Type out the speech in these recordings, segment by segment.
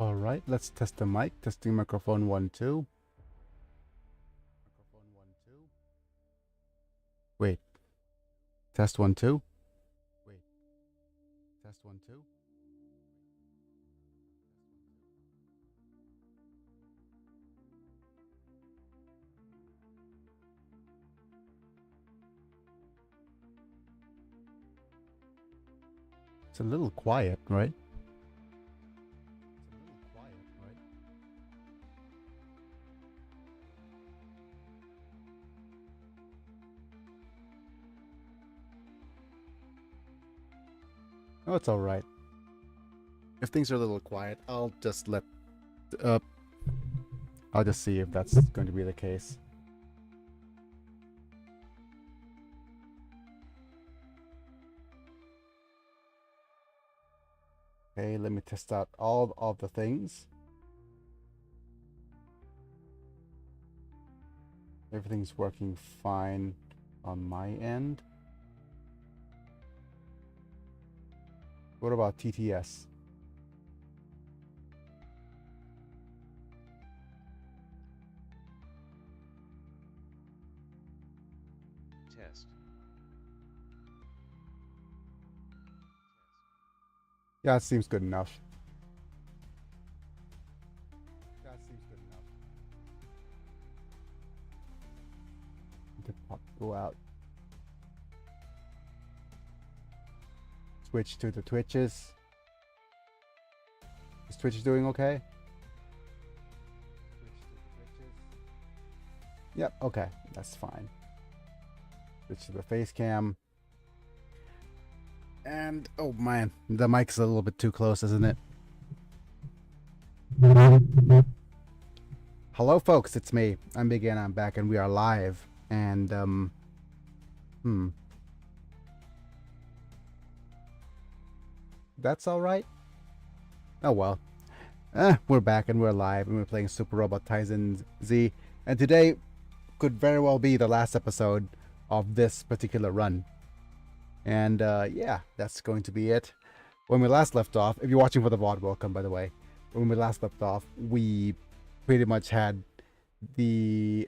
All right, let's test the mic. Testing microphone 1 2. Microphone 1 2. Wait. Test 1 2. Wait. Test 1 2. It's a little quiet, right? It's a little quiet, right? Oh, it's all right. If things are a little quiet, uh I'll just see if that's going to be the case. Okay, let me test out all of the things. Everything's working fine on my end. What about TTS? Test. Yeah, it seems good enough. That seems good enough. Go out. Switch to the Twitches. Is Twitch doing okay? Switch to the Twitches. Yep, okay, that's fine. Switch to the face cam. And oh man, the mic's a little bit too close, isn't it? Hello folks, it's me. I'm Big N, I'm back and we are live. And that's alright. Oh well. We're back and we're live and we're playing Super Robot Tyson Z. And today could very well be the last episode of this particular run. And yeah, that's going to be it. When we last left off, if you're watching for the VOD, welcome by the way. When we last left off, we pretty much had the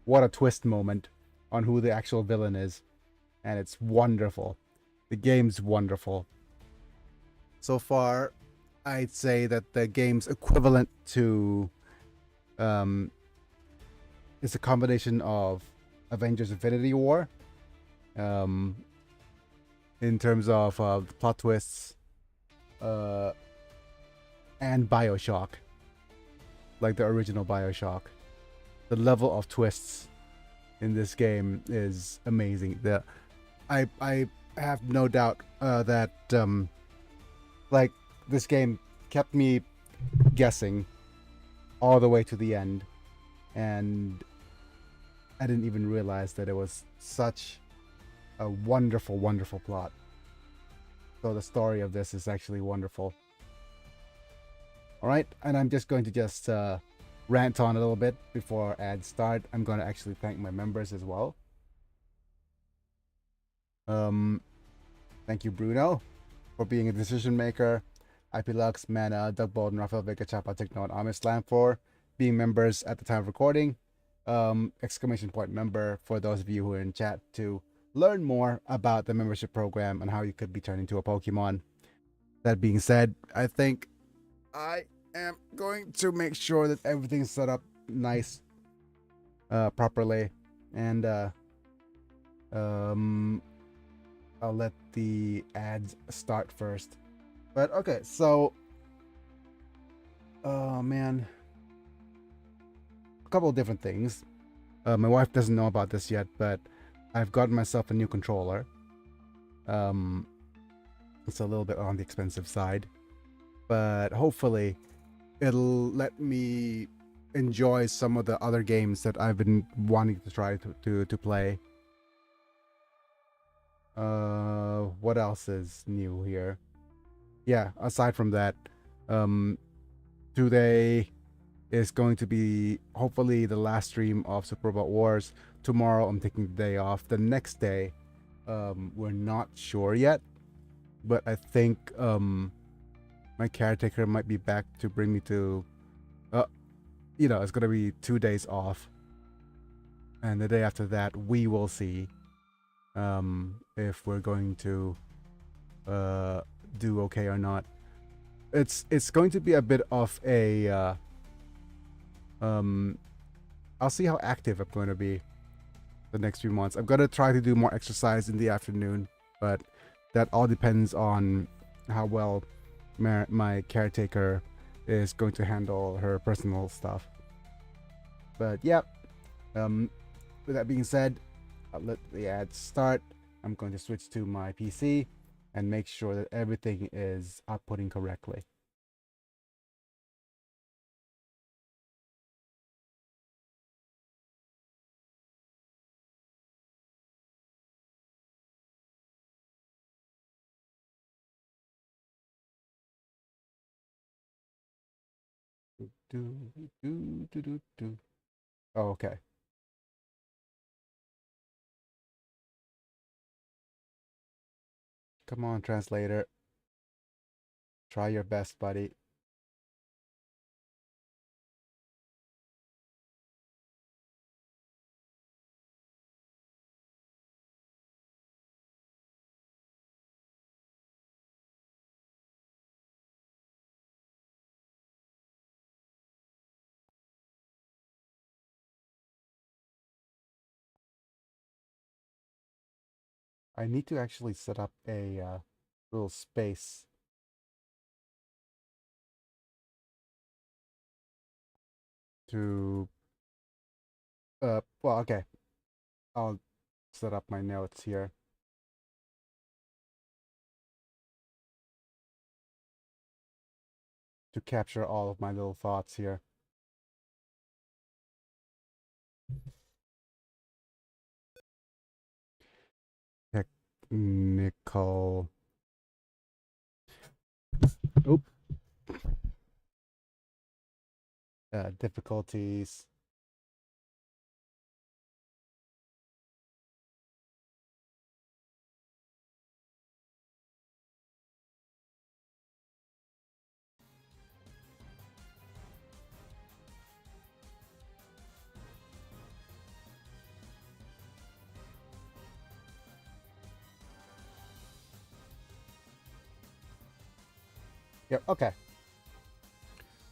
what a twist moment on who the actual villain is. And it's wonderful. The game's wonderful. So far, I'd say that the game's equivalent to it's a combination of Avengers Infinity War in terms of the plot twists and BioShock, like the original BioShock. The level of twists in this game is amazing. I have no doubt that like this game kept me guessing all the way to the end, and I didn't even realize that it was such a wonderful, wonderful plot. So the story of this is actually wonderful. All right, and I'm just going to rant on a little bit before ads start. I'm going to actually thank my members as well. Thank you, Bruno, for being a decision maker. IP Lux, Mana, Doug Bolden, Rafael Vega, Chapa, Techno, and Amish Slam for being members at the time of recording. Exclamation point member for those of you who are in chat to learn more about the membership program and how you could be turned into a Pokemon. That being said, I think I am going to make sure that everything's set up nice, properly, and I'll let the ads start first. But okay, so oh man, a couple of different things. My wife doesn't know about this yet, but I've gotten myself a new controller. It's a little bit on the expensive side, but hopefully it'll let me enjoy some of the other games that I've been wanting to try to play. What else is new here? Yeah, aside from that, today is going to be hopefully the last stream of Super Robot Wars. Tomorrow I'm taking the day off. The next day, we're not sure yet, but I think my caretaker might be back to bring me to, it's gonna be 2 days off, and the day after that we will see if we're going to do okay or not. It's going to be a bit of a I'll see how active I'm going to be the next few months. I'm going to try to do more exercise in the afternoon, but that all depends on how well my caretaker is going to handle her personal stuff. But yeah, with that being said, I'll let the ads start. I'm going to switch to my PC and make sure that everything is outputting correctly. Oh, okay. Come on, translator. Try your best, buddy. I need to actually set up a little space to well, okay. I'll set up my notes here. To capture all of my little thoughts here. Technical. Oop. Difficulties. Yep, okay.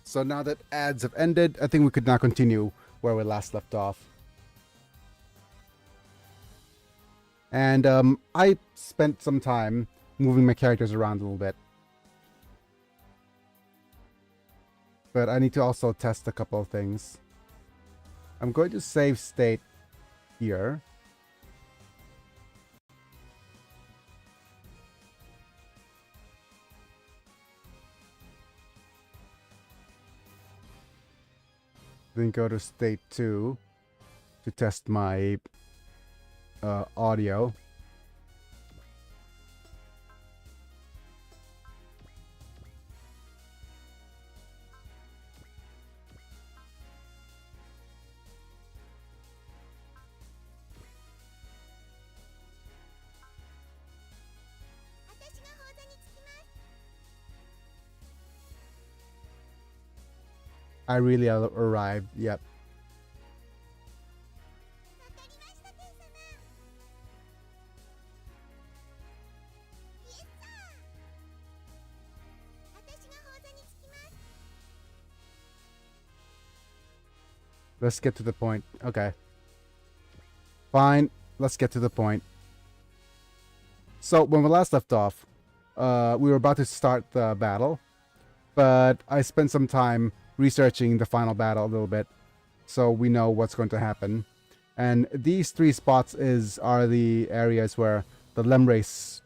So now that ads have ended, I think we could now continue where we last left off. And I spent some time moving my characters around a little bit. But I need to also test a couple of things. I'm going to save state here. Then go to state 2 to test my audio. I really arrived, yep. Let's get to the point. Okay. Fine. Let's get to the point. So, when we last left off, we were about to start the battle, but I spent some time researching the final battle a little bit, so we know what's going to happen. And these 3 spots are the areas where the Lemrace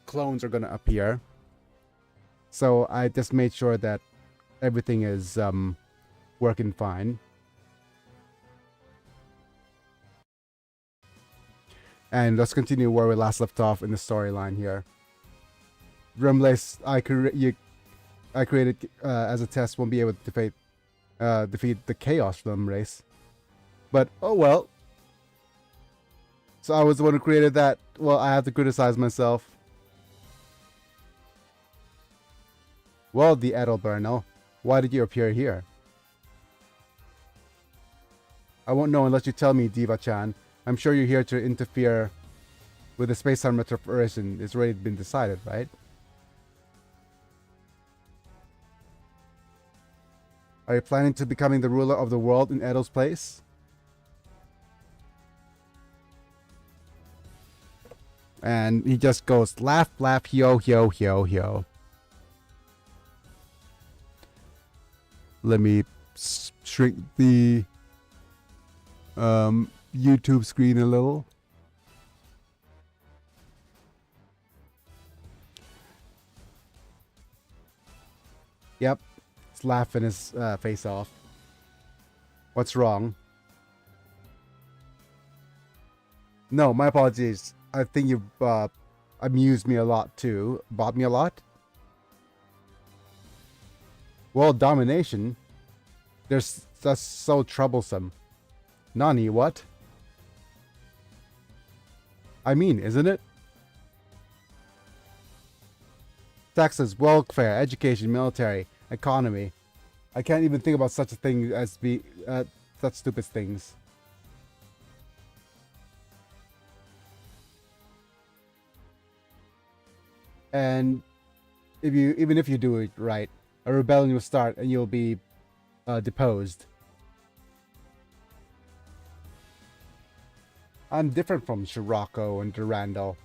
clones are going to appear. So I just made sure that everything is working fine. And let's continue where we last left off in the storyline here. Lemrace I created as a test won't be able to defeat the Chaos Lemrace. But oh well. So I was the one who created that. Well, I have to criticize myself. Well, the Edelbernal, why did you appear here? I won't know unless you tell me, Diva-chan. I'm sure you're here to interfere with the space-time retrogression. It's already been decided, right? Are you planning to becoming the ruler of the world in Edo's place? And he just goes, laugh, laugh, yo, yo, yo, yo. Let me shrink the YouTube screen a little. Yep, he's laughing his face off. What's wrong? No, my apologies. I think you've amused me a lot too. Bought me a lot? Well, domination. That's so troublesome. Nani, what? I mean, isn't it? Taxes, welfare, education, military, economy. I can't even think about such a thing as such stupid things. And even if you do it right, a rebellion will start and you'll be deposed. I'm different from Shirako and Durandal.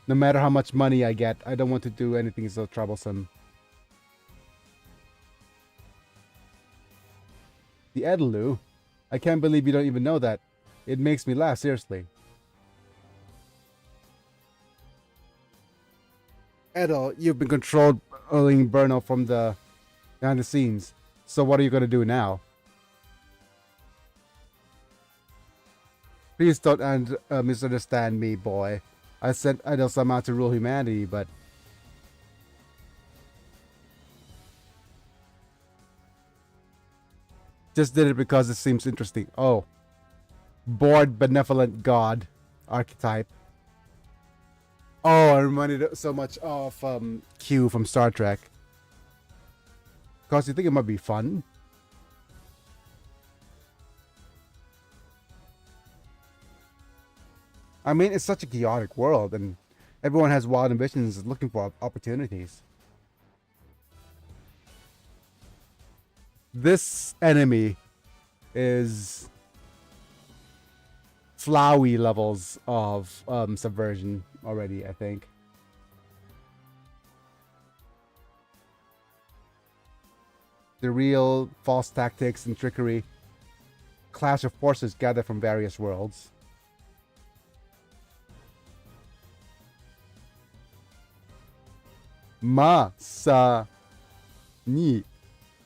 No matter how much money I get, I don't want to do anything so troublesome. The Edalu? I can't believe you don't even know that. It makes me laugh, seriously. Edel, you've been controlling Burno from behind the scenes. So what are you going to do now? Please don't misunderstand me, boy. I sent Edel-sama to rule humanity, but... just did it because it seems interesting. Oh. Bored, benevolent god archetype. Oh, I reminded so much of Q from Star Trek. Because you think it might be fun? I mean, it's such a chaotic world, and everyone has wild ambitions and looking for opportunities. This enemy is Flowey levels of subversion already, I think. The real false tactics and trickery. Clash of forces gathered from various worlds. Ni.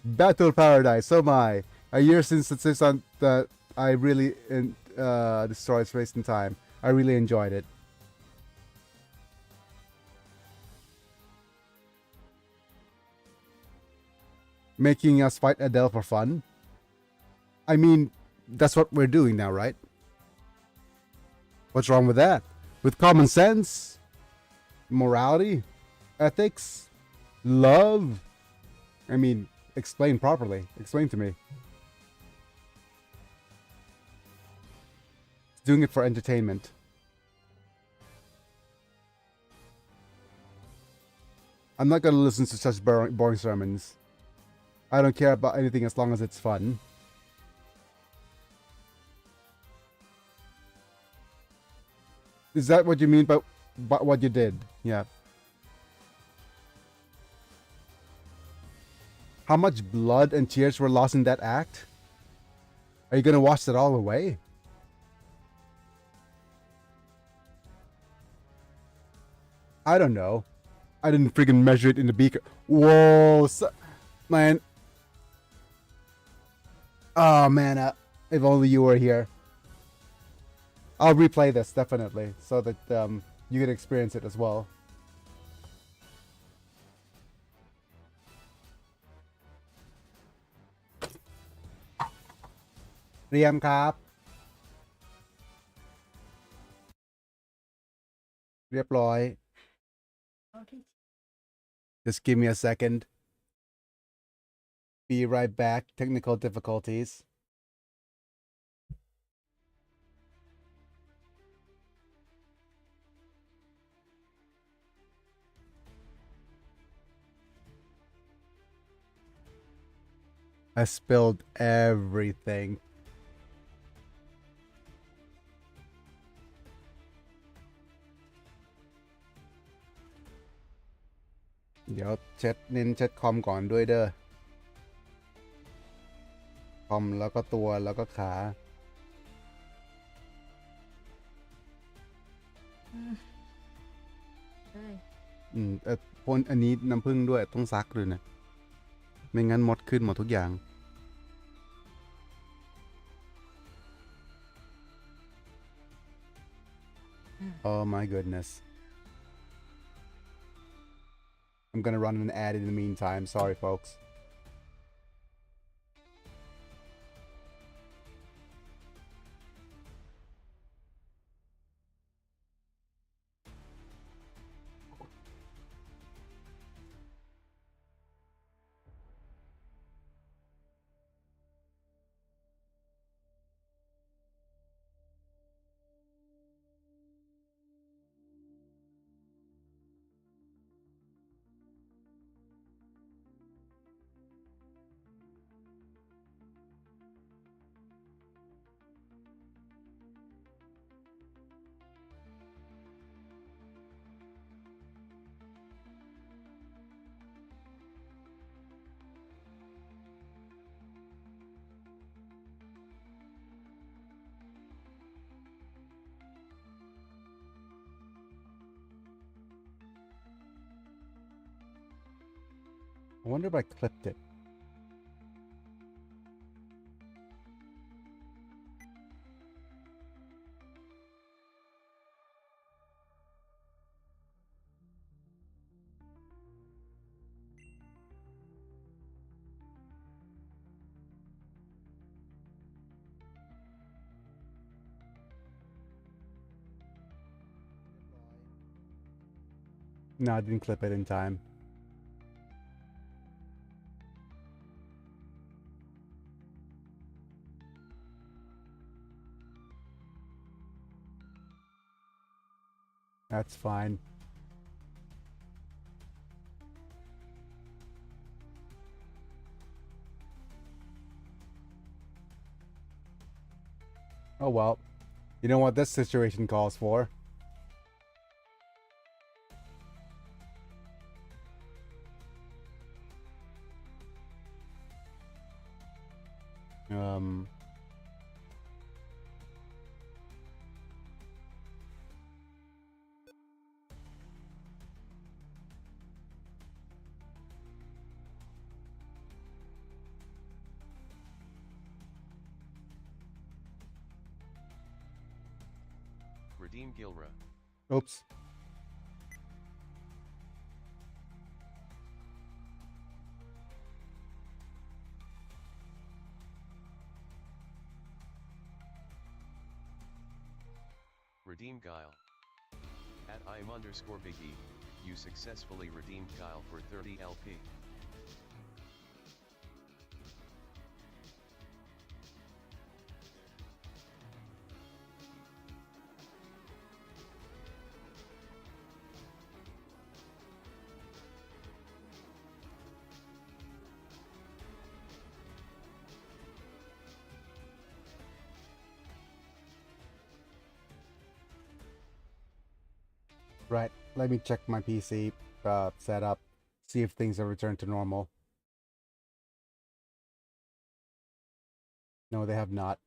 Battle Paradise, oh my. A year since the season that I really destroyed Space and Time. I really enjoyed it. Making us fight Adele for fun? I mean, that's what we're doing now, right? What's wrong with that? With common sense, morality, ethics, love. I mean, explain properly. Explain to me. Doing it for entertainment. I'm not gonna listen to such boring sermons. I don't care about anything as long as it's fun. Is that what you mean by what you did? Yeah. How much blood and tears were lost in that act? Are you gonna wash that all away? I don't know. I didn't freaking measure it in the beaker. Whoa, man. Oh man, if only you were here. I'll replay this definitely so that you can experience it as well. Riam Kap. เรียบร้อย Just give me a second. Be right back. Technical difficulties. I spilled everything. เดี๋ยวเช็ดคอมก่อนด้วยเด้อคอมแล้วก็ตัวแล้วก็ขา เอ้ย พ่นอันนี้น้ำผึ้งด้วยต้องซักด้วยนะ ไม่งั้นมดขึ้นหมดทุกอย่าง Oh my goodness. I'm gonna run an ad in the meantime. Sorry, folks. I wonder if I clipped it. No, I didn't clip it in time. That's fine. Oh well. You know what this situation calls for? Redeem Gilra. Oops. Redeem Guile. At im_biggie, you successfully redeemed Guile for 30 LP. Right. Let me check my PC setup. See if things have returned to normal. No, they have not.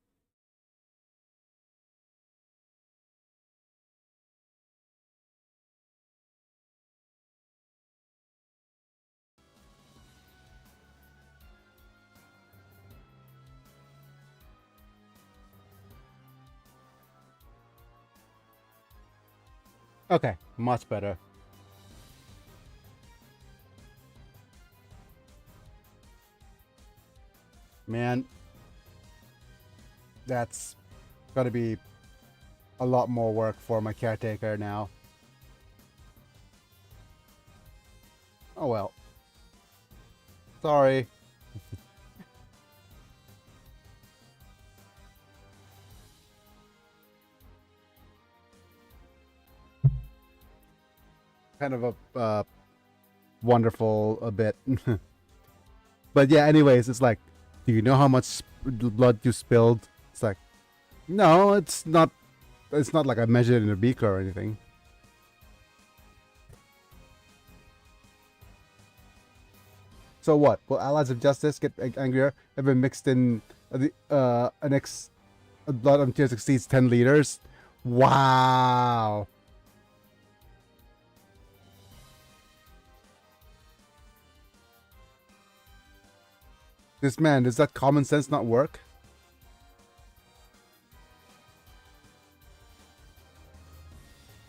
Okay, much better. Man, that's gotta be a lot more work for my caretaker now. Oh well. Sorry. kind of a wonderful a bit. But yeah, anyways, it's like, do you know how much blood you spilled? It's like, no, it's not. It's not like I measured in a beaker or anything. So what? Will allies of justice get angrier if it mixed in the blood on tiers exceeds 10 liters? Wow. This man, does that common sense not work?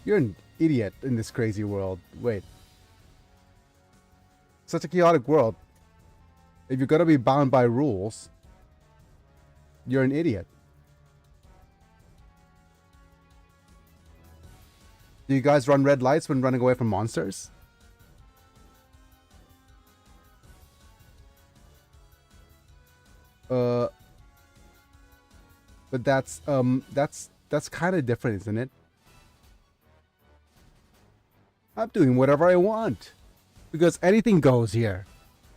You're an idiot in this crazy world. Wait. Such a chaotic world. If you're gonna be bound by rules, you're an idiot. Do you guys run red lights when running away from monsters? But that's kind of different, isn't it? I'm doing whatever I want because anything goes here.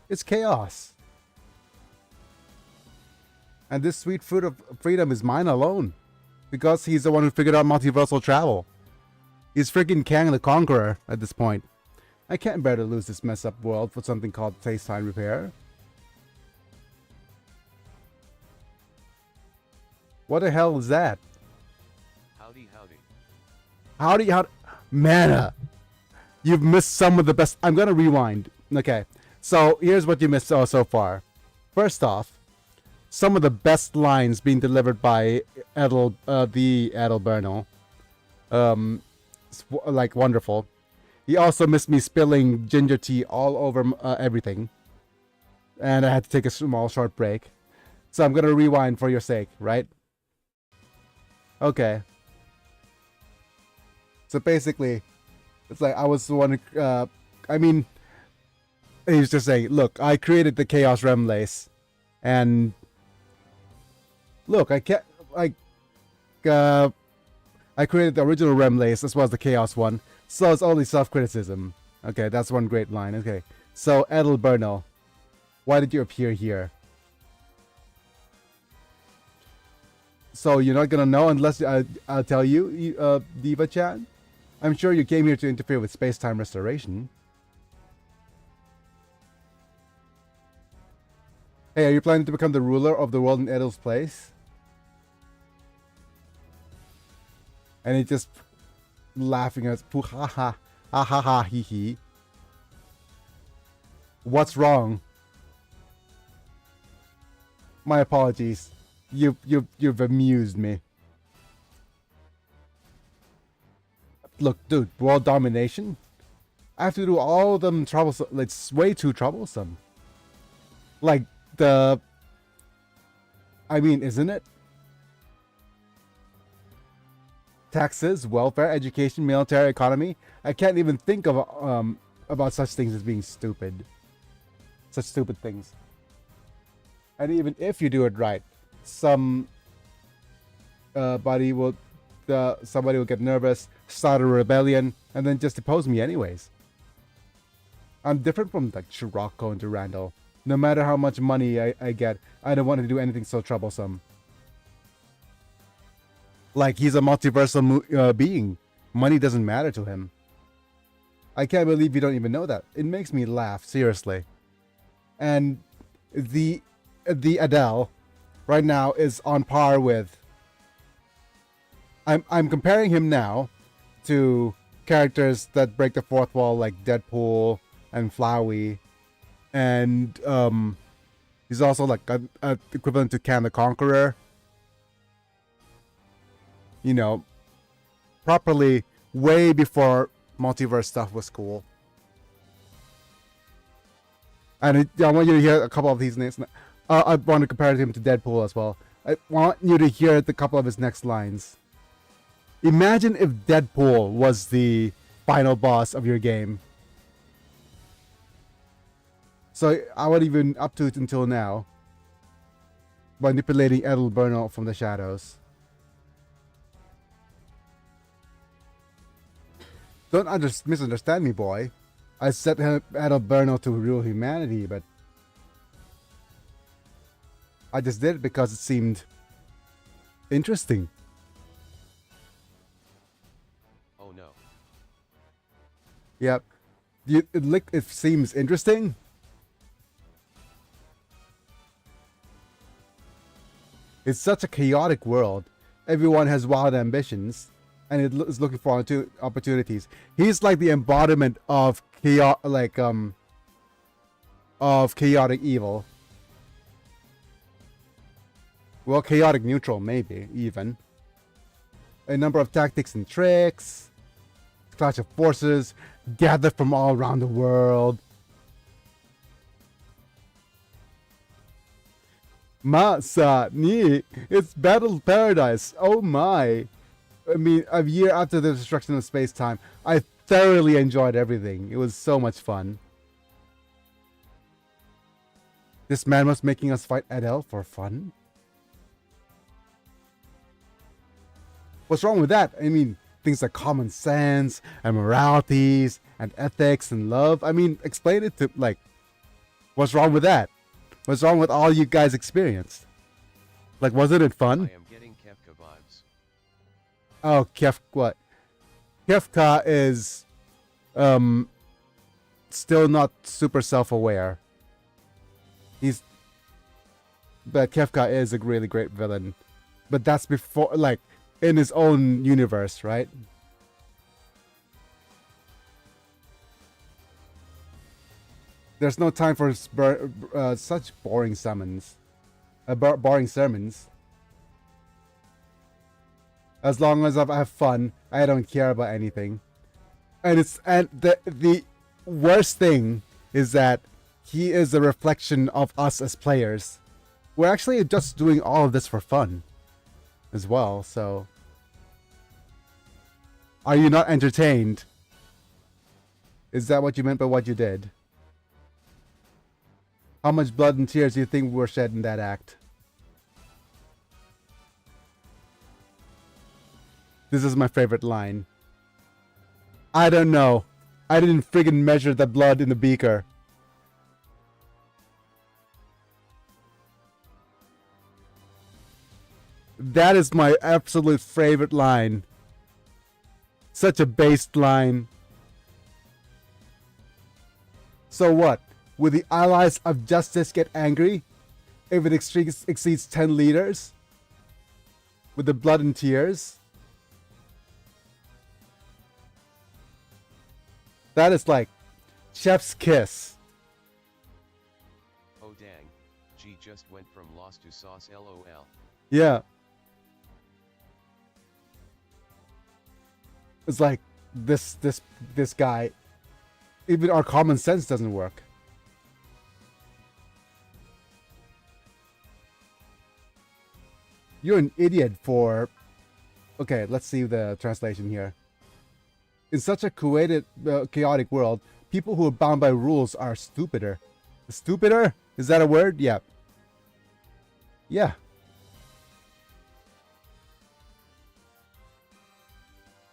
It's chaos. And this sweet fruit of freedom is mine alone because he's the one who figured out multiversal travel. He's freaking Kang the Conqueror at this point. I can't bear to lose this mess up world for something called FaceTime repair. What the hell is that? Howdy, howdy. Howdy. Mana! You've missed some of the best. I'm gonna rewind. Okay. So, here's what you missed so far. First off, some of the best lines being delivered by the Edelbernal. Like, wonderful. He also missed me spilling ginger tea all over everything. And I had to take a small, short break. So I'm gonna rewind for your sake, right? Okay. So basically, it's like I was the one who, I mean, he was just saying, look, I created the Chaos Rem Lace, and look, I created the original Rem Lace as well as the Chaos one, so it's only self-criticism. Okay, that's one great line. Okay, so Edelbernal, why did you appear here? So you're not gonna know unless I'll tell you, Diva Chan? I'm sure you came here to interfere with space-time restoration. Hey, are you planning to become the ruler of the world in Edel's place? And he's just laughing at us. Ha ha ha ha ha hee hee. What's wrong? My apologies. You've amused me. Look, dude, world domination? I have to do all of them troublesome. It's way too troublesome. Like, I mean, isn't it? Taxes, welfare, education, military, economy. I can't even think of about such things as being stupid. Such stupid things. And even if you do it right, somebody will get nervous, start a rebellion, and then just depose me anyways. I'm different from like Scirocco and Durandal. No matter how much money I get, I don't want to do anything so troublesome. Like, he's a multiversal being. Money doesn't matter to him. I can't believe you don't even know that. It makes me laugh, seriously. And the Adele right now is on par with... I'm comparing him now to characters that break the fourth wall like Deadpool and Flowey. And he's also like a equivalent to Kang the Conqueror. You know, properly way before multiverse stuff was cool. And I want you to hear a couple of these names. I want to compare him to Deadpool as well. I want you to hear a couple of his next lines. Imagine if Deadpool was the final boss of your game. So I would even up to it until now, manipulating Edelbernal from the shadows. Don't misunderstand me, boy. I set Adalberto to rule humanity, but I just did it because it seemed interesting. Oh no. Yep. It seems interesting. It's such a chaotic world. Everyone has wild ambitions, and it is looking for opportunities. He's like the embodiment of chaotic evil. Well, chaotic neutral, maybe even. A number of tactics and tricks. Clash of forces gathered from all around the world. Masa ni, it's battle paradise. Oh my. I mean, a year after the destruction of space-time, I thoroughly enjoyed everything. It was so much fun. This man was making us fight Adel for fun? What's wrong with that? I mean, things like common sense and moralities and ethics and love. I mean, explain it to, like, what's wrong with that? What's wrong with all you guys experienced? Like, wasn't it fun? I am getting Kefka vibes. Oh, what? Kefka is, still not super self-aware. But Kefka is a really great villain. But that's before, like, in his own universe, right? There's no time for such boring summons. Boring sermons. As long as I have fun, I don't care about anything. And the worst thing is that he is a reflection of us as players. We're actually just doing all of this for fun as well, so are you not entertained? Is that what you meant by what you did? How much blood and tears do you think were shed in that act? This is my favorite line. I don't know. I didn't friggin' measure the blood in the beaker. That is my absolute favorite line. Such a based line. So what? Will the allies of justice get angry if it exceeds 10 liters? With the blood and tears? That is like chef's kiss. Oh dang. G just went from lost to sauce lol. Yeah. It's like this guy, even our common sense doesn't work. You're an idiot for... Okay, let's see the translation here. In such a chaotic world, people who are bound by rules are stupider. Stupider? Is that a word? Yeah. Yeah.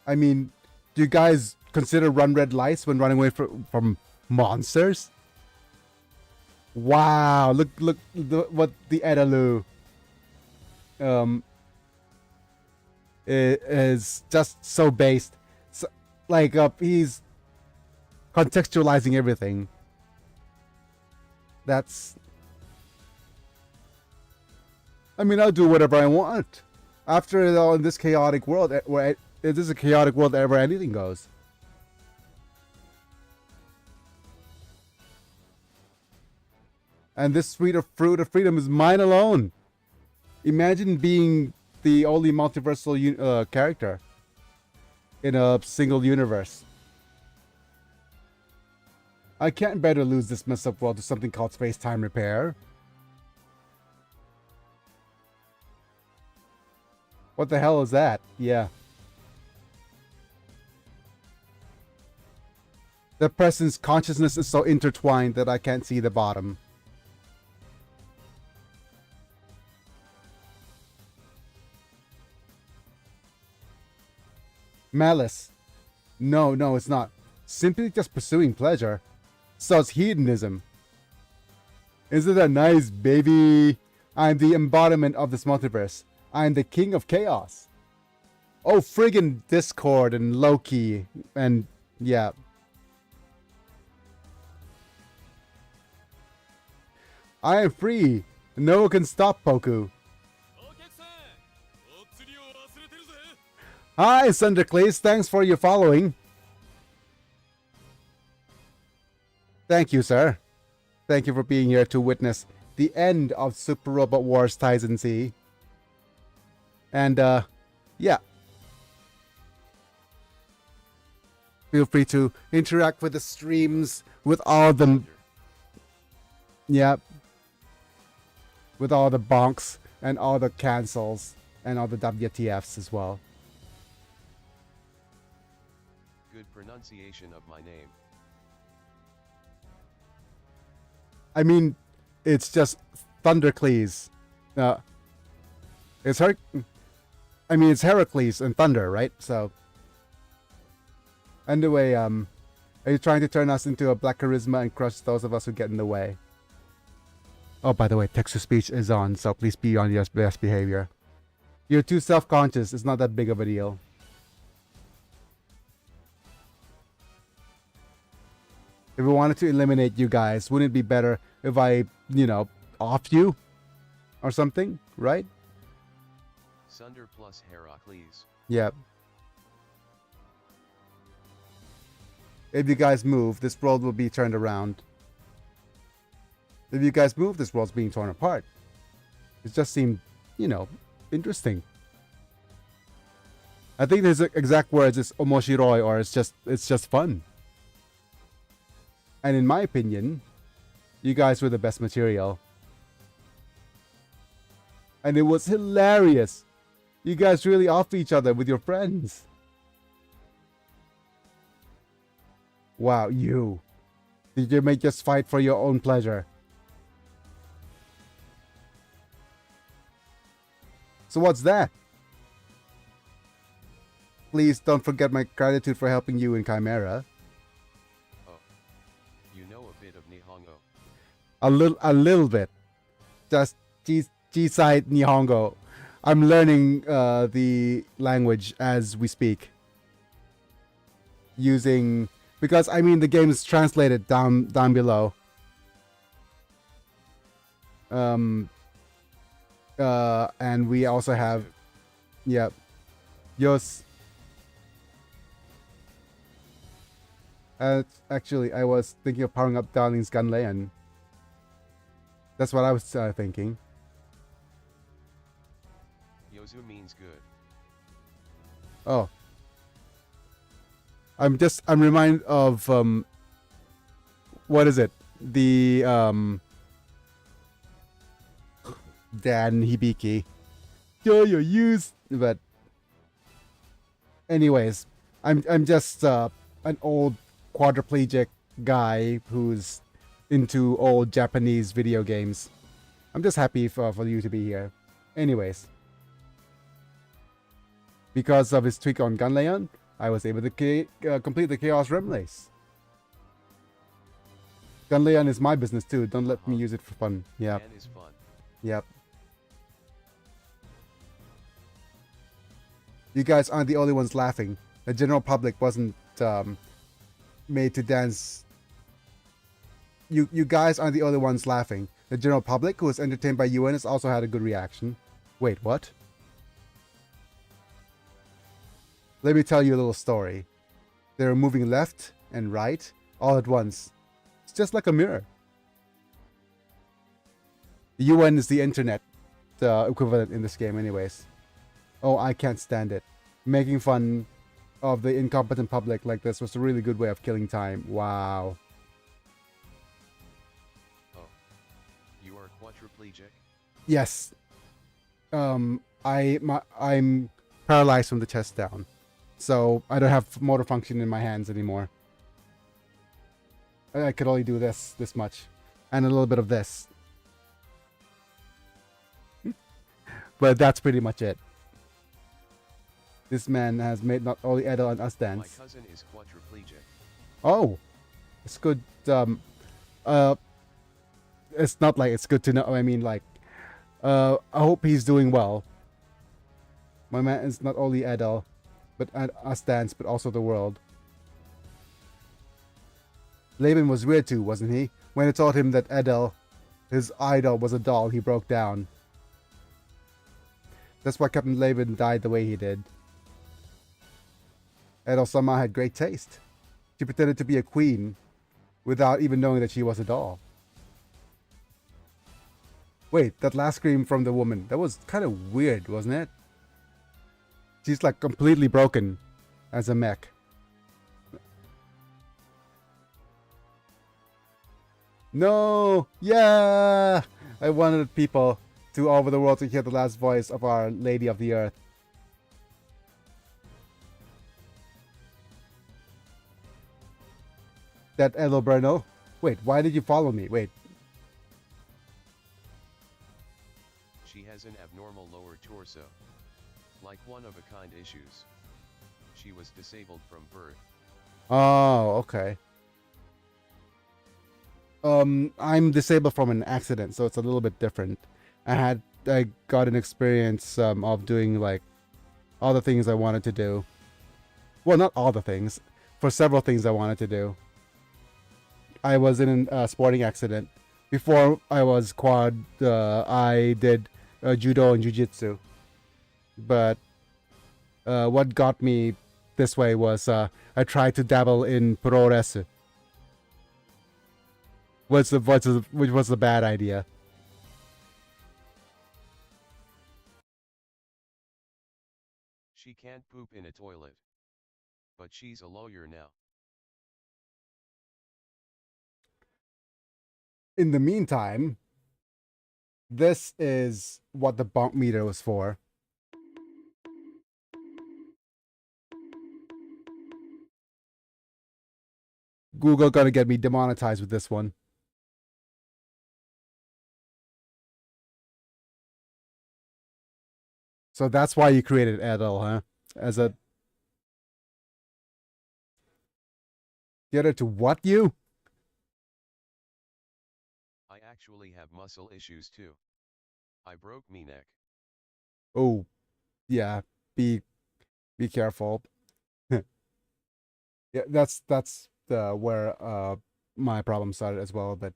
I mean, do you guys consider run red lights when running away from monsters? Wow, look what the Edalu is just so based. So, like he's contextualizing everything. That's... I mean, I'll do whatever I want. After all, in this chaotic world, where it is a chaotic world where anything goes. And this fruit of freedom is mine alone. Imagine being the only multiversal character in a single universe. I can't bear to lose this messed up world to something called space-time repair. What the hell is that? Yeah. The presence consciousness is so intertwined that I can't see the bottom. Malice. No, no, it's not. Simply just pursuing pleasure. So it's hedonism. Isn't that nice, baby? I'm the embodiment of this multiverse. I'm the king of chaos. Oh, friggin' Discord and Loki and yeah. I am free. No one can stop Poku. Hi, Sunderclays. Thanks for your following. Thank you, sir. Thank you for being here to witness the end of Super Robot Wars Tyson Z. And, yeah. Feel free to interact with the streams, with all the... Yeah. With all the bonks, and all the cancels, and all the WTFs as well. Good pronunciation of my name. I mean, it's just Thundercleese. It's I mean, it's Heracles and Thunder, right? So, anyway, are you trying to turn us into a black charisma and crush those of us who get in the way? Oh, by the way, text-to-speech is on, so please be on your best behavior. You're too self-conscious. It's not that big of a deal. If we wanted to eliminate you guys, wouldn't it be better if I, you know, off you? Or something, right? Sunder plus Heracles. Yep. If you guys move, this world will be turned around. If you guys move, this world's being torn apart. It just seemed, you know, interesting. I think his exact words is omoshiroi, or it's just fun. And in my opinion, you guys were the best material. And it was hilarious. You guys really off each other with your friends. Wow, you. Did you make just fight for your own pleasure? So what's that? Please don't forget my gratitude for helping you in Chimera. You know a bit of Nihongo. A little bit. Just G-side Nihongo. I'm learning the language as we speak. Using, because I mean the game is translated down below. And we also have, yeah, Yos. Actually, I was thinking of powering up Darling's Gunlayan. That's what I was thinking. Yozu means good. Oh. I'm reminded of, what is it? The, Dan Hibiki. Yo, you use, but anyways, I'm just an old quadriplegic guy who's into old Japanese video games. I'm just happy for you to be here. Anyways, because of his tweak on Gunlayan, I was able to complete the Chaos Remlace. Gunlayan is my business too. Don't let me use it for fun. Yeah. Man is fun. Yep. You guys aren't the only ones laughing. The general public wasn't made to dance. You guys aren't the only ones laughing. The general public, who was entertained by UN, has also had a good reaction. Wait, what? Let me tell you a little story. They were moving left and right all at once. It's just like a mirror. The UN is the internet equivalent in this game anyways. Oh, I can't stand it. Making fun of the incompetent public like this was a really good way of killing time. Wow. Oh. You are quadriplegic? Yes. I'm paralyzed from the chest down. So I don't have motor function in my hands anymore. I could only do this much. And a little bit of this. But that's pretty much it. This man has made not only Edel and us My dance. cousin is quadriplegic. Oh, it's good. It's not like it's good to know. I mean, like, I hope he's doing well. My man is not only Edel, but us dance, but also the world. Laban was weird too, wasn't he? When I told him that Edel, his idol, was a doll, he broke down. That's why Captain Laban died the way he did. Edel somehow had great taste. She pretended to be a queen without even knowing that she was a doll. Wait, that last scream from the woman, that was kind of weird, wasn't it? She's like completely broken as a mech. No! Yeah! I wanted people to all over the world to hear the last voice of our Lady of the Earth. That Eloberno? Wait, why did you follow me? Wait. She has an abnormal lower torso. Like one-of-a-kind issues. She was disabled from birth. Oh, okay. I'm disabled from an accident, so it's a little bit different. I got an experience of doing like all the things I wanted to do. Well, not all the things. For several things I wanted to do. I was in a sporting accident. Before I was quad, I did judo and jiu-jitsu. But what got me this way was I tried to dabble in puroresu. Which was a bad idea. She can't poop in a toilet. But she's a lawyer now. In the meantime, this is what the bonk meter was for. Google gonna get me demonetized with this one. So that's why you created Edel, huh? As a theater to what you? I actually have muscle issues too. I broke me neck. Oh, yeah. Be careful. Yeah, that's the where my problem started as well. But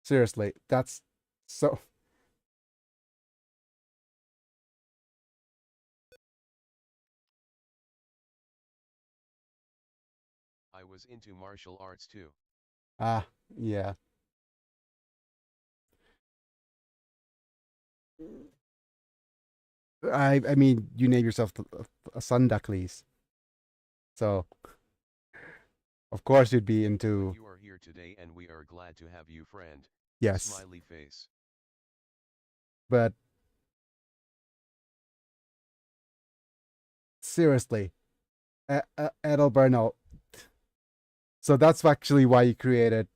seriously, that's so. I was into martial arts too. Ah, yeah. I mean, you name yourself a Sundaklis. So, of course you'd be But into you are here today and we are glad to have you, friend. yes. Smiley face. But seriously, Edelberno. So that's actually why you created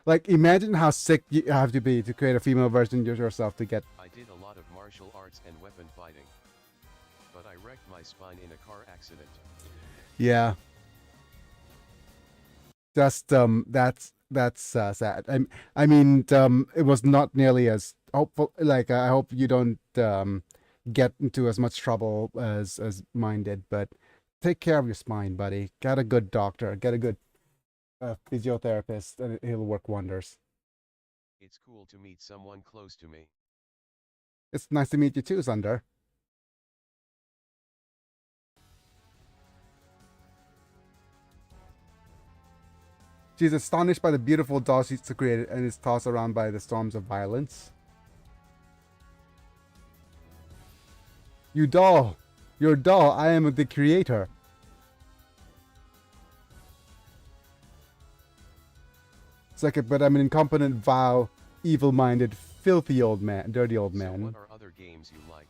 like imagine how sick you have to be to create a female version of yourself to get. I did a lot of martial arts and weapon fighting. But I wrecked my spine in a car accident. Yeah. Just that's sad. I mean it was not nearly as hopeful. Like I hope you don't get into as much trouble as mine did. But take care of your spine, buddy. Get a good doctor. Get a good physiotherapist, and it'll work wonders. It's cool to meet someone close to me. It's nice to meet you too, Sunder. She's astonished by the beautiful doll she's created and is tossed around by the storms of violence. You doll! You're a doll, I am the creator. Second, but I'm an incompetent, vile, evil-minded, filthy old man, dirty old man. So what are other games you like?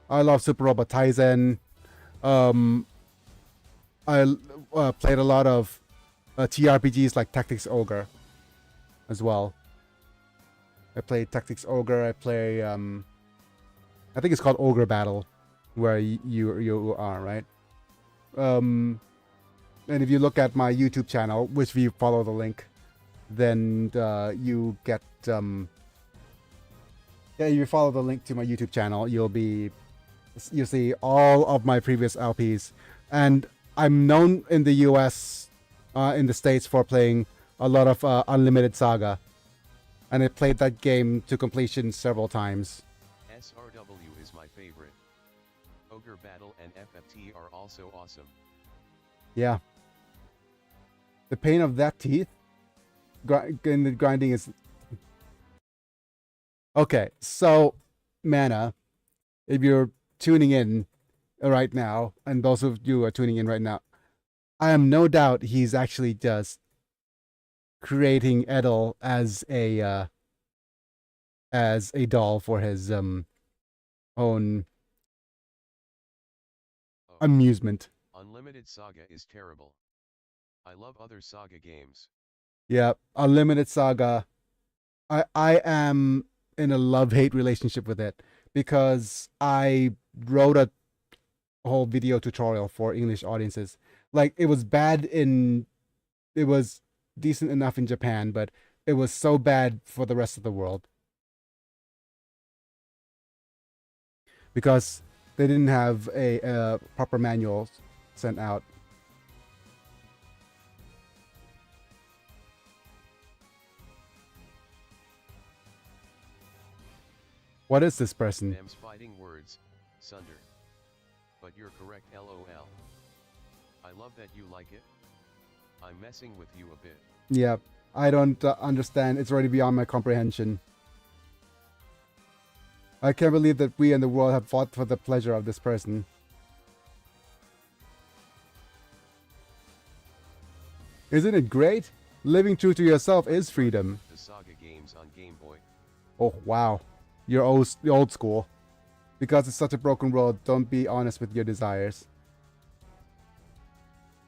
I love Super Robot Tyson. I played a lot of TRPGs like Tactics Ogre as well. I play Tactics Ogre. I play I think it's called Ogre Battle, where you are, right? And if you look at my YouTube channel, which if you follow the link, then you get yeah, if you follow the link to my YouTube channel, you'll see all of my previous LPs, and I'm known in the US, in the States, for playing a lot of Unlimited Saga, and I played that game to completion several times. SRW is my favorite. Ogre Battle and FFT are also awesome. Yeah. The pain of that teeth in the grinding is... Okay, so, Mana, if you're tuning in right now, and those of you who are tuning in right now, I am no doubt he's actually just creating Edel as a doll for his own Oh, amusement. Unlimited Saga is terrible. I love other Saga games. Yeah, Unlimited Saga. I am in a love-hate relationship with it because I wrote a whole video tutorial for English audiences. Like, it was decent enough in Japan, but it was so bad for the rest of the world because they didn't have a proper manual sent out. What is this person? Them's fighting words, Sunder. But you're correct, LOL. I love that you like it. I'm messing with you a bit. Yeah, I don't understand. It's already beyond my comprehension. I can't believe that we and the world have fought for the pleasure of this person. Isn't it great? Living true to yourself is freedom. The Saga games on Game Boy. Oh, wow. You're old school. Because it's such a broken world, don't be honest with your desires.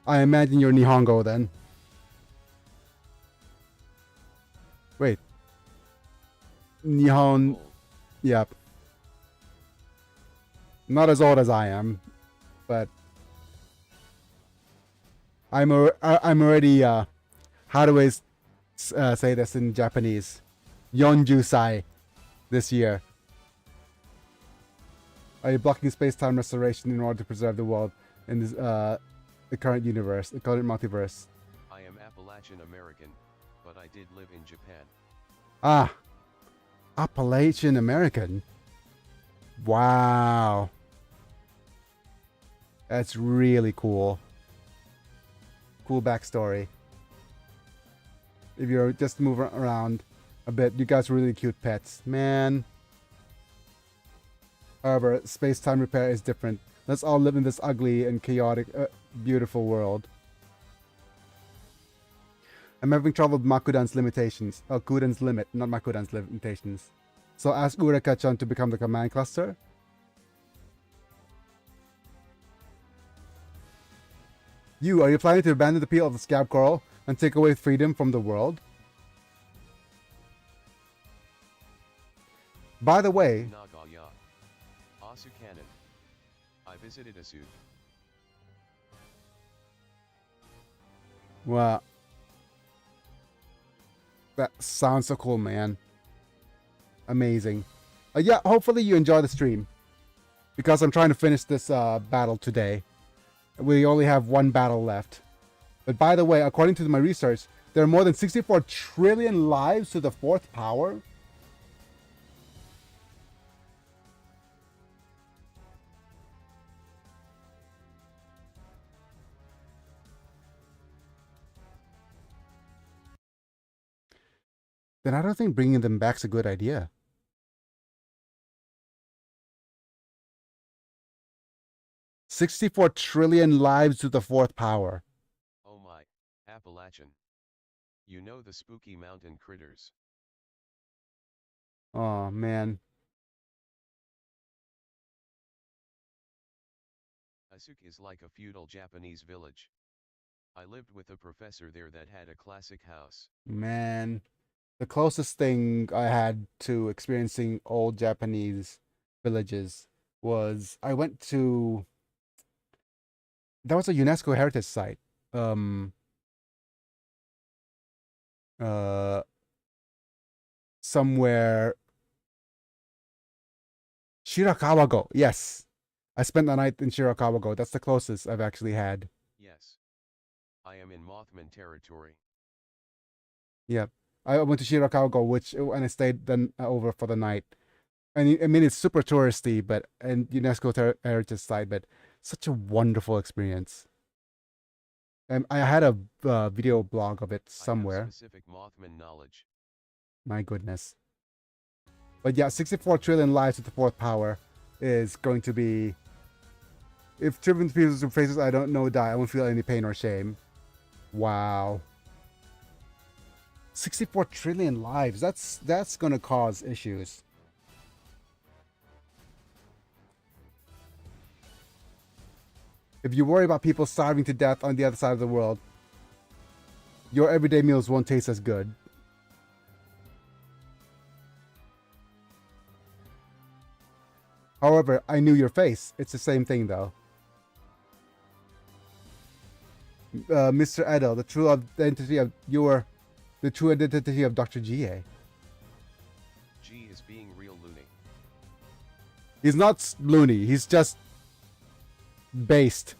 I imagine you're Nihongo then. Wait. Nihon... Old. Yep. Not as old as I am, but... I'm already, how do I say this in Japanese? Yonjusai this year. Are you blocking space-time restoration in order to preserve the world in this, the current universe, the current multiverse? I am Appalachian American, but I did live in Japan. Ah, Appalachian American. Wow. That's really cool. Cool backstory. If you're just moving around a bit, you guys are really cute pets. Man. However, space-time repair is different. Let's all live in this ugly and chaotic, beautiful world. I'm having trouble with Makudan's limitations. Oh, Kudan's limit, not Makudan's limitations. So ask Ureka-chan to become the command cluster. Are you planning to abandon the peel of the scab coral and take away freedom from the world? By the way... Nagaya. Asukanon. I visited Asu. Well... That sounds so cool, man. Amazing. Yeah, hopefully you enjoy the stream. Because I'm trying to finish this battle today. We only have one battle left. But by the way, according to my research, there are more than 64 trillion lives to the fourth power. Then I don't think bringing them back's a good idea. $64 trillion lives to the fourth power. Oh my, Appalachian. You know the spooky mountain critters. Oh, man. Asuk is like a feudal Japanese village. I lived with a professor there that had a classic house. Man. the closest thing I had to experiencing old Japanese villages was I went to, that was a UNESCO heritage site. Um uh Somewhere, Shirakawa-go. Yes. I spent the night in Shirakawa-go. That's the closest I've actually had. Yes. I am in Mothman territory. Yeah. I went to Shirakawa-go, and I stayed then over for the night. And I mean, it's super touristy, but and UNESCO heritage site, but such a wonderful experience. And I had a video blog of it I somewhere. have specific Mothman knowledge. My goodness. But yeah, 64 trillion lives with the fourth power is going to be. If driven to pieces and faces I don't know die, I won't feel any pain or shame. Wow. 64 trillion lives. That's gonna cause issues. If you worry about people starving to death on the other side of the world, your everyday meals won't taste as good. However, I knew your face. It's the same thing though. Mr. Edo, the true identity of Dr. GA. G is being real loony. He's not loony. He's just based.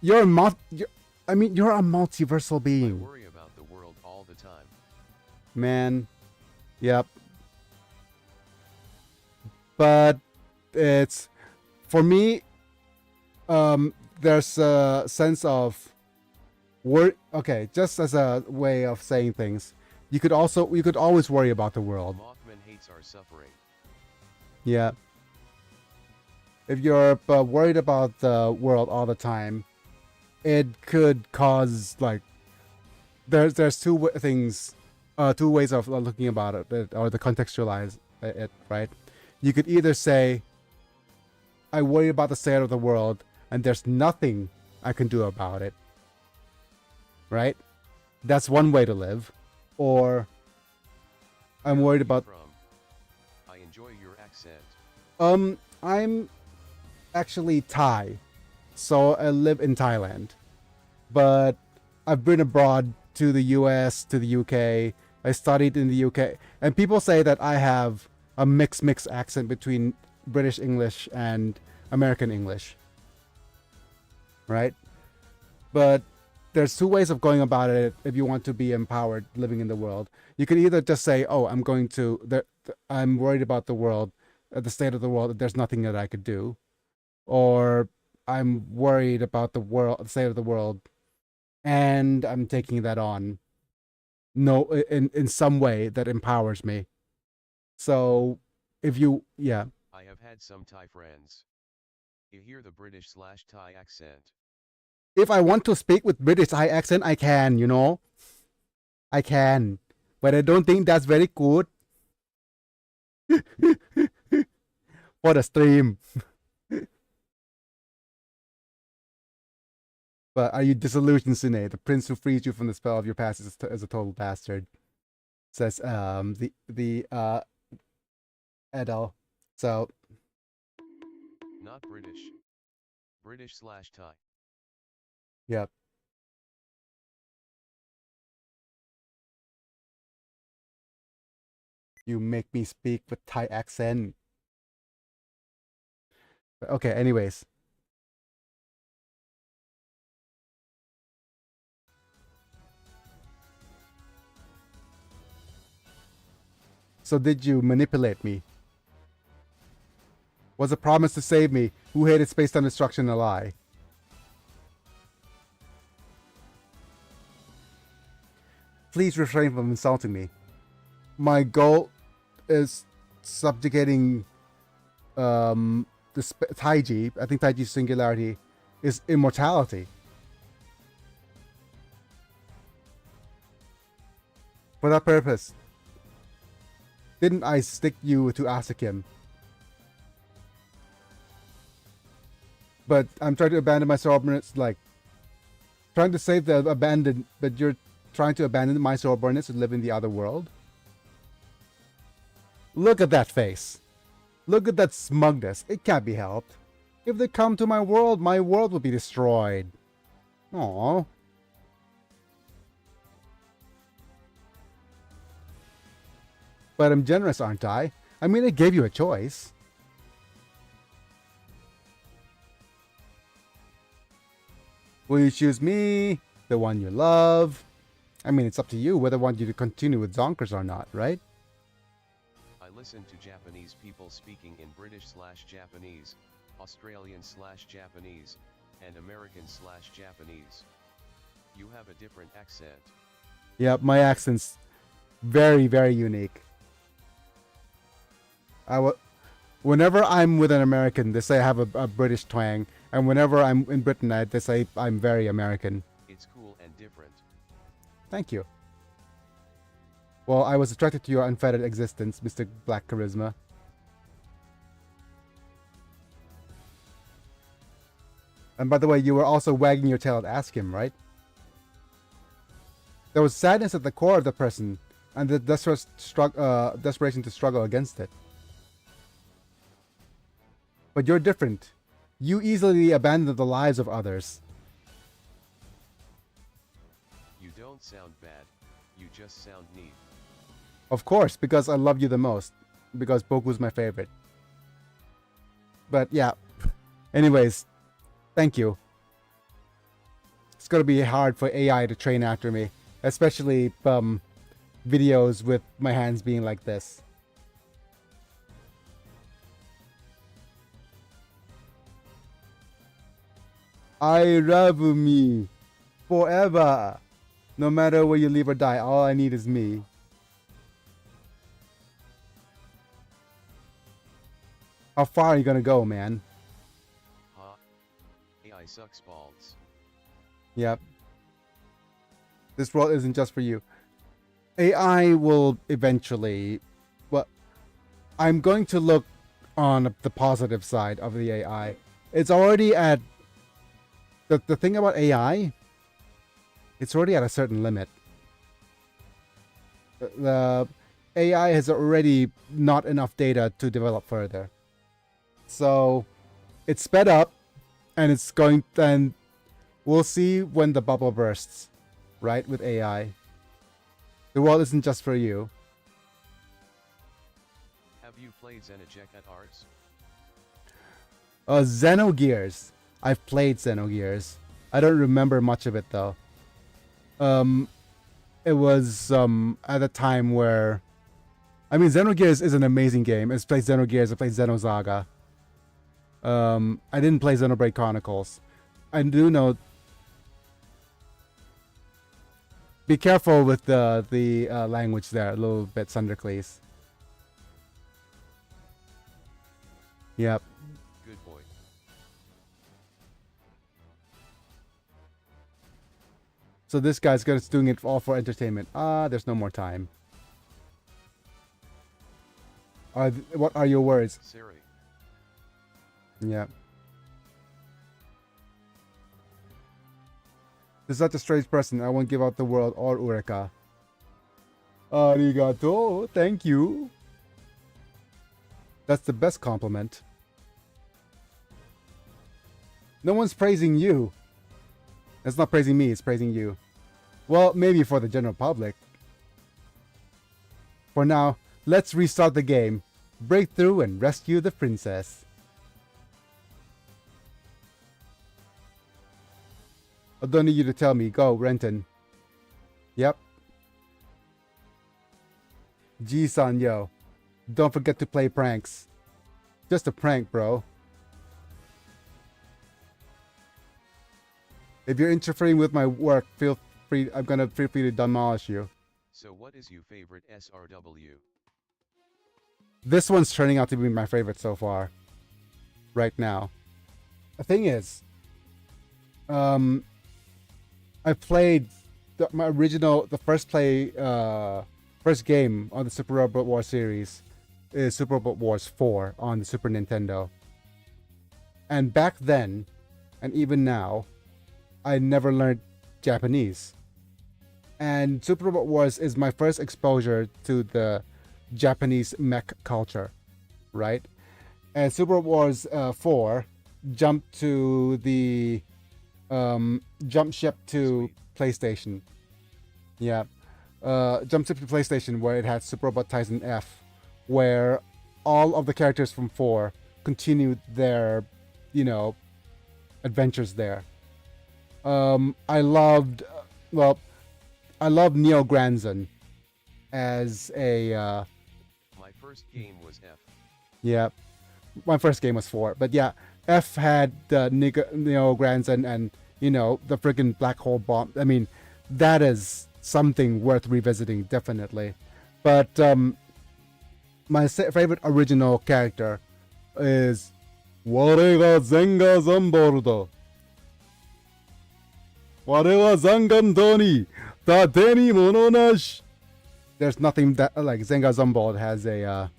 You're a multiversal I being. worry about the world all the time. Man. Yep. But it's, for me, there's a sense of worry. Okay, just as a way of saying things, you could always worry about the world. Mothman hates our suffering. Yeah. If you're worried about the world all the time, it could cause, like, there's two ways of looking about it, or to contextualize it, right? You could either say, I worry about the state of the world and there's nothing I can do about it, right? That's one way to live. Or I'm worried about, I enjoy your accent. I'm actually Thai, so I live in Thailand, but I've been abroad to the US, to the UK. I studied in the UK, and people say that I have a mixed accent between British English and American English, right? But there's two ways of going about it if you want to be empowered living in the world. You could either just say, oh, I'm worried about the world, the state of the world, there's nothing that I could do. Or I'm worried about the state of the world, and I'm taking that on. No, in some way that empowers me. So, I have had some Thai friends. You hear the British/Thai accent. If I want to speak with British Thai accent, I can, I can. But I don't think that's very good for the stream. But are you disillusioned, Sune? The prince who frees you from the spell of your past is a total bastard. Says the Edel. So not British. British/Thai. Yep. You make me speak with Thai accent. Okay, anyways. So did you manipulate me? Was a promise to save me, who hated space-time destruction, a lie? Please refrain from insulting me. My goal is subjugating the Taiji. I think Taiji's singularity is immortality. For that purpose, didn't I stick you to Asukim? But I'm trying to abandon my subordinates, like trying to save the abandoned, but you're trying to abandon my soberness and live in the other world? Look at that face. Look at that smugness. It can't be helped. If they come to my world will be destroyed. Aww. But I'm generous, aren't I? I mean, I gave you a choice. Will you choose me? The one you love? I mean, it's up to you whether I want you to continue with Zonkers or not, right? I listen to Japanese people speaking in British/Japanese, Australian/Japanese, and American/Japanese. You have a different accent. Yep, my accent's very, very unique. Whenever I'm with an American, they say I have a British twang. And whenever I'm in Britain, they say I'm very American. It's cool and different. Thank you. Well, I was attracted to your unfettered existence, Mr. Black Charisma. And by the way, you were also wagging your tail at Ask Him, right? There was sadness at the core of the person, and the desperation to struggle against it. But you're different. You easily abandon the lives of others. You don't sound bad. You just sound neat. Of course, because I love you the most. Because Boku's my favorite. But yeah. Anyways, thank you. It's gonna be hard for AI to train after me. Especially videos with my hands being like this. I love me forever. No matter where you live or die, all I need is me. How far are you gonna go, man? Huh? AI sucks balls. Yep. This world isn't just for you. AI will eventually... Well, I'm going to look on the positive side of the AI. It's already at... The thing about AI, it's already at a certain limit. The AI has already not enough data to develop further. So it's sped up, and it's going, and we'll see when the bubble bursts, right, with AI. The world isn't just for you. Have you played Xenojet at Arts? Xenogears. I've played Xenogears. I don't remember much of it though. It was at a time where, I mean, Xenogears is an amazing game. I've played Xenogears. I played Xenosaga. I didn't play Xenoblade Chronicles. I do know. Be careful with the language there. A little bit Sundercleese. Yep. Good boy. So this guy's just doing it all for entertainment. There's no more time. What are your words? Siri. Yeah. This is such a strange person. I won't give out the world or Ureka. Arigato. Thank you. That's the best compliment. No one's praising you. It's not praising me, it's praising you. Well, maybe for the general public. For now, let's restart the game. Break through and rescue the princess. I don't need you to tell me. Go, Renton. Yep. Ji-san, yo. Don't forget to play pranks. Just a prank, bro. If you're interfering with my work, feel free. I'm gonna feel free to demolish you. So what is your favorite SRW? This one's turning out to be my favorite so far. Right now. The thing is, I played the first game on the Super Robot Wars series is Super Robot Wars 4 on the Super Nintendo. And back then, and even now, I never learned Japanese. And Super Robot Wars is my first exposure to the Japanese mech culture, right? And Super Robot Wars 4 jumped to the jump ship to Sweet. PlayStation. Yeah. Jump ship to PlayStation where it had Super Robot Tyson F, where all of the characters from 4 continued their, adventures there. I loved, I loved Neo Granzon as a, My first game was F. yeah, my first game was 4, but yeah, F had the Neo Granzon and, the friggin' black hole bomb. I mean, that is something worth revisiting, definitely. But my favorite original character is Warega Zenga Zambordo. Warewa Zangandoni Tateni Mononash. There's nothing that like Zenga Zumbold has a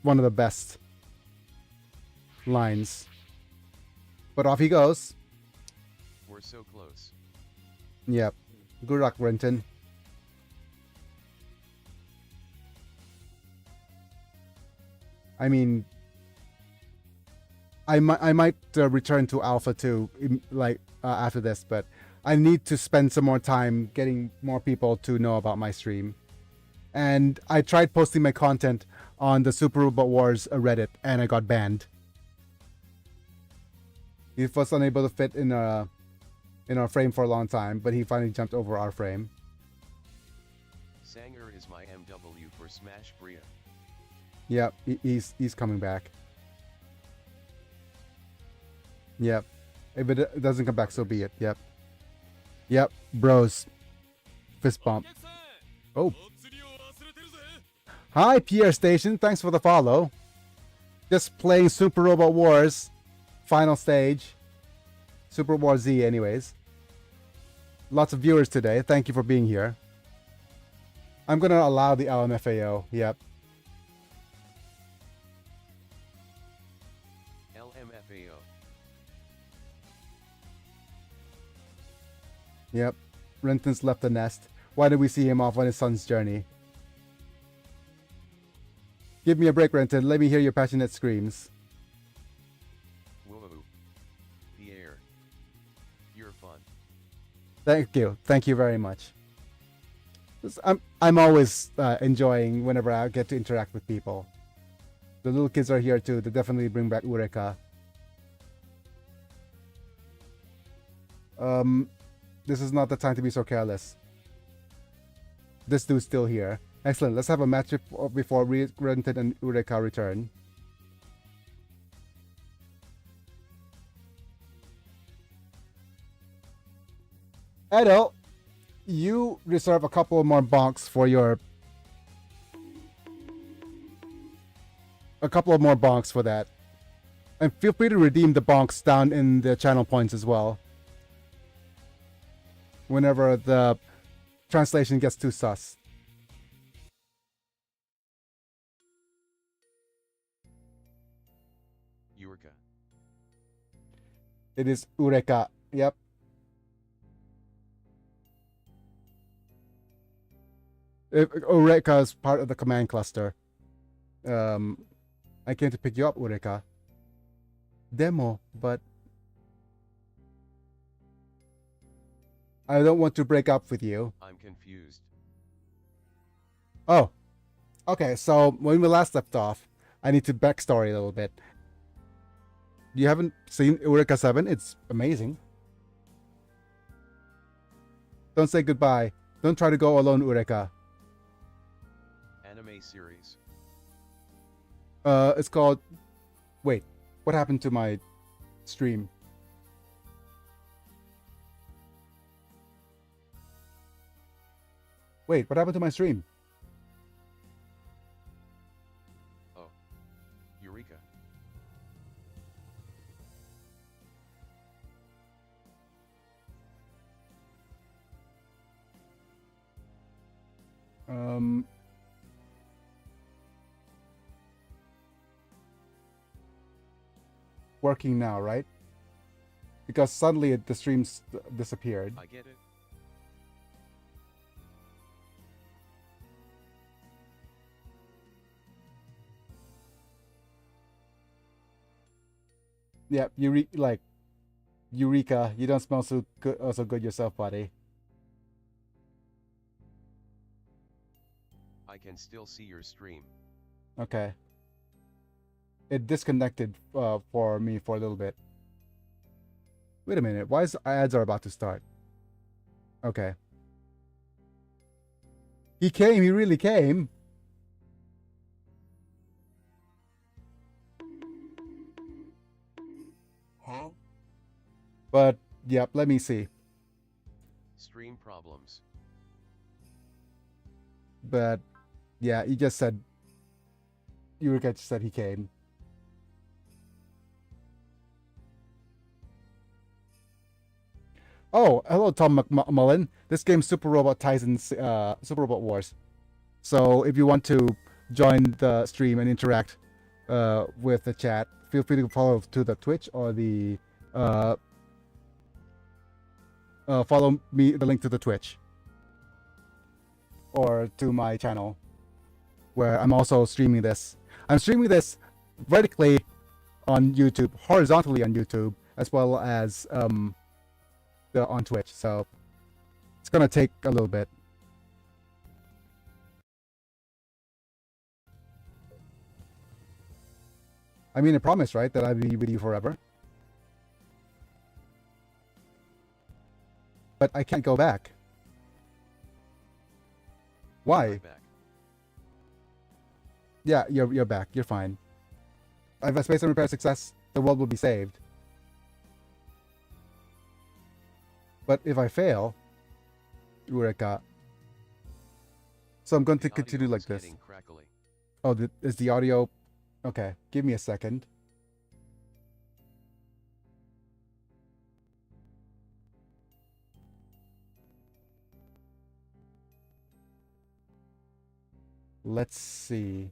one of the best lines. But off he goes. We're so close. Yep. Good luck, Renton. I mean, I might return to Alpha 2 after this, but I need to spend some more time getting more people to know about my stream. And I tried posting my content on the Super Robot Wars Reddit, and I got banned. He was unable to fit in our frame for a long time, but he finally jumped over our frame. Sanger is my MW for Smash Bria. Yep, he's coming back. Yep. If it doesn't come back, so be it. Yep. Yep, bros. Fist bump. Oh. Hi, Pierre Station. Thanks for the follow. Just playing Super Robot Wars. Final stage. Super War Z, anyways. Lots of viewers today. Thank you for being here. I'm going to allow the LMFAO. Yep. LMFAO. Yep. Renton's left the nest. Why did we see him off on his son's journey? Give me a break, Renton. Let me hear your passionate screams. Whoa. Pierre. You're fun. Thank you. Thank you very much. I'm always enjoying whenever I get to interact with people. The little kids are here too. They definitely bring back Eureka. This is not the time to be so careless. This dude's still here. Excellent. Let's have a match before Renton and Eureka return. Edo, you reserve a couple more bonks for your... A couple of more bonks for that. And feel free to redeem the bonks down in the channel points as well. Whenever the translation gets too sus. Eureka. It is Eureka. Yep. Eureka is part of the command cluster. I came to pick you up, Eureka. Demo, but I don't want to break up with you. I'm confused. Oh. Okay, so when we last left off, I need to backstory a little bit. You haven't seen Eureka 7? It's amazing. Don't say goodbye. Don't try to go alone, Eureka. Anime series. It's called... Wait, what happened to my stream? Wait, what happened to my stream? Oh. Eureka. Working now, right? Because suddenly the streams disappeared. I get it. Yeah, Eureka, you don't smell so good yourself, buddy. I can still see your stream. Okay. It disconnected for me for a little bit. Wait a minute. Why is ads are about to start? Okay. He came. He really came. Huh? But yep. Let me see. Stream problems. But yeah, he just said. Eureka just said he came. Oh, hello, Tom McMullen. This game's Super Robot Tyson's Super Robot Wars. So if you want to join the stream and interact with the chat, feel free to follow to the Twitch or the follow me the link to the Twitch or to my channel where I'm also streaming this. I'm streaming this vertically on YouTube, horizontally on YouTube, as well as on Twitch. So it's gonna take a little bit. I mean, I promise, right, that I'll be with you forever. But I can't go back. Why? Right back. Yeah, you're back. You're fine. If a space and repair success, the world will be saved. But if I fail, Eureka. So I'm going to The continue audio like is this. getting crackly. Oh, is the audio? Okay, give me a second. Let's see.